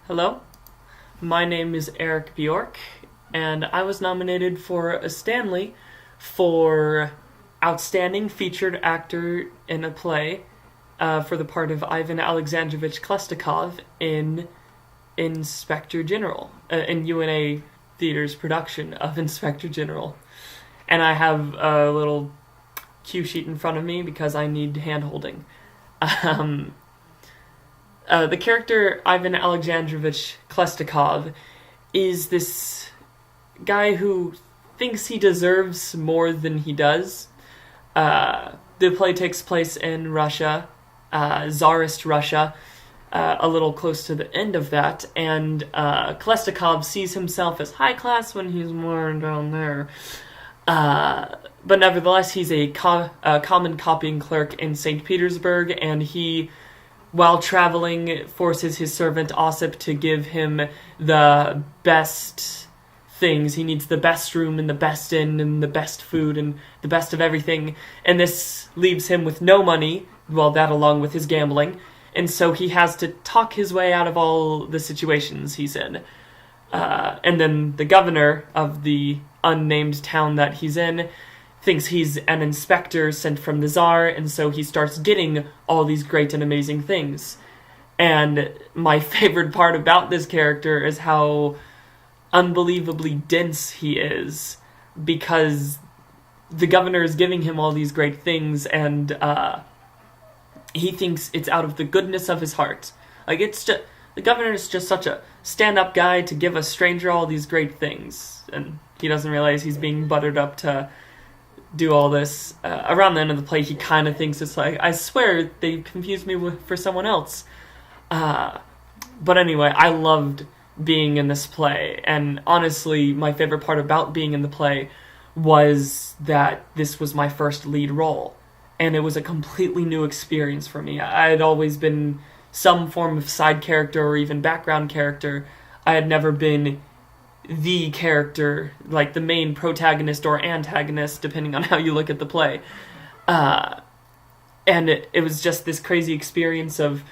Hello, my name is Eric Bjork, and I was nominated for a Stanley for Outstanding Featured Actor in a Play for the part of Ivan Alexandrovich Klestikov in Inspector General, in UNA Theater's production of Inspector General. And I have a little cue sheet in front of me because I need hand-holding. The character Ivan Alexandrovich Klestikov is this guy who thinks he deserves more than he does. The play takes place in Russia, Tsarist Russia, a little close to the end of that, and Klestikov sees himself as high class when he's more down there. But nevertheless, he's a common copying clerk in St. Petersburg, and he, while traveling, forces his servant Ossip to give him the best things. He needs the best room and the best inn and the best food and the best of everything. And this leaves him with no money, well, that along with his gambling. And so he has to talk his way out of all the situations he's in. And then the governor of the unnamed town that he's in thinks he's an inspector sent from the Tsar, and so he starts getting all these great and amazing things. And my favorite part about this character is how unbelievably dense he is, because the governor is giving him all these great things, and he thinks it's out of the goodness of his heart. Like, it's just, the governor is just such a stand-up guy to give a stranger all these great things, and he doesn't realize he's being buttered up to do all this. Around the end of the play, he kind of thinks it's like, I swear they confused me for someone else. But anyway, I loved being in this play, and honestly, my favorite part about being in the play was that this was my first lead role, and it was a completely new experience for me. I had always been some form of side character or even background character. I had never been the character, like the main protagonist or antagonist, depending on how you look at the play. And it was just this crazy experience of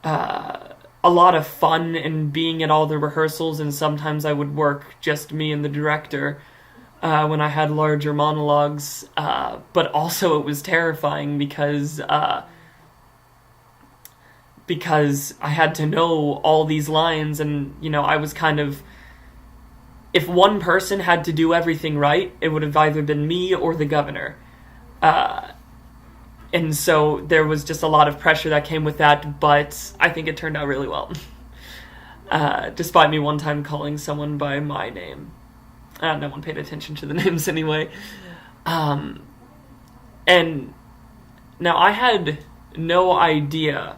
a lot of fun and being at all the rehearsals, and sometimes I would work just me and the director when I had larger monologues, but also it was terrifying because I had to know all these lines, and I was kind of, if one person had to do everything right, it would have either been me or the governor. And so there was just a lot of pressure that came with that, but I think it turned out really well. Despite me one time calling someone by my name. No one paid attention to the names anyway. And now I had no idea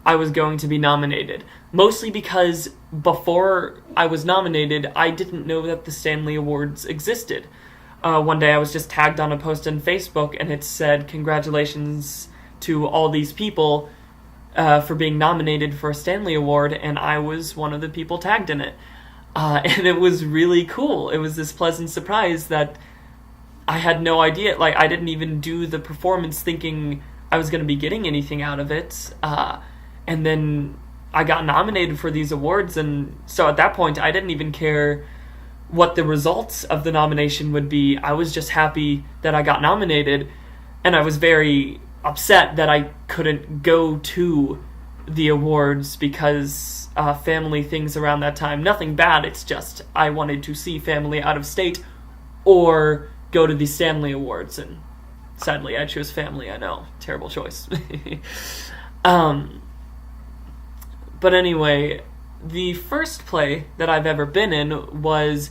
I was going to be nominated, mostly because before I was nominated, I didn't know that the Stanley Awards existed. One day I was just tagged on a post on Facebook, and it said, congratulations to all these people for being nominated for a Stanley Award, and I was one of the people tagged in it. And it was really cool. It was this pleasant surprise that I had no idea. Like, I didn't even do the performance thinking I was going to be getting anything out of it. And then I got nominated for these awards, and so at that point, I didn't even care what the results of the nomination would be. I was just happy that I got nominated, and I was very upset that I couldn't go to the awards because family things around that time. Nothing bad, it's just I wanted to see family out of state or go to the Stanley Awards, and sadly I chose family. I know, terrible choice. But anyway, the first play that I've ever been in was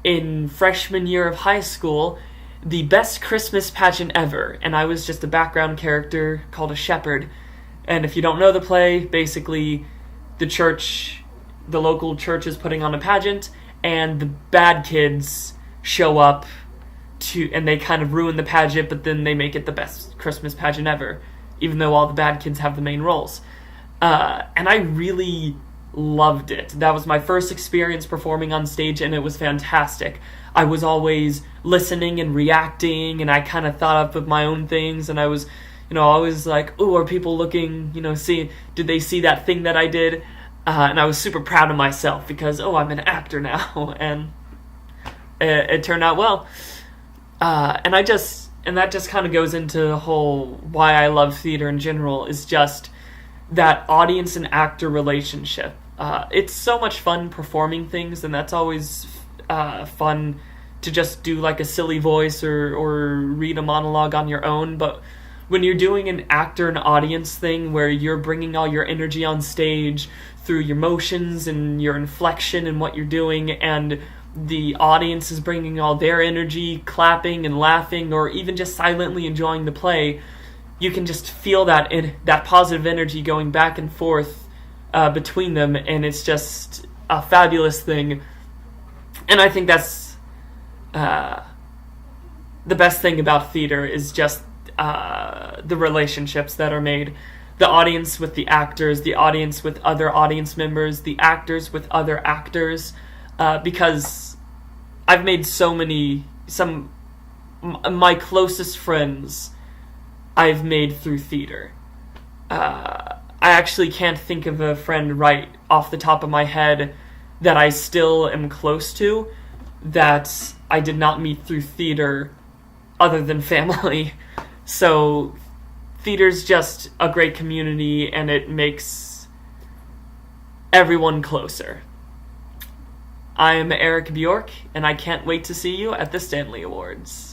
in freshman year of high school, the best Christmas pageant ever, and I was just a background character called a shepherd. And if you don't know the play, basically the local church is putting on a pageant, and the bad kids show up and they kind of ruin the pageant, but then they make it the best Christmas pageant ever, even though all the bad kids have the main roles. And I really loved it. That was my first experience performing on stage, and it was fantastic. I was always listening and reacting, and I kind of thought up of my own things, and I was, always like, ooh, are people looking, did they see that thing that I did? And I was super proud of myself because, I'm an actor now, and it turned out well. And that just kind of goes into the whole why I love theater in general, is just that audience and actor relationship. It's so much fun performing things, and that's always fun to just do like a silly voice or read a monologue on your own. But when you're doing an actor and audience thing where you're bringing all your energy on stage through your motions and your inflection and what you're doing, and the audience is bringing all their energy, clapping and laughing, or even just silently enjoying the play, you can just feel that positive energy going back and forth between them, and it's just a fabulous thing. And I think that's the best thing about theater, is just the relationships that are made. The audience with the actors, the audience with other audience members, the actors with other actors, because I've made my closest friends I've made through theater. I actually can't think of a friend right off the top of my head that I still am close to that I did not meet through theater other than family. So theater's just a great community, and it makes everyone closer. I'm Eric Bjork, and I can't wait to see you at the Stanley Awards.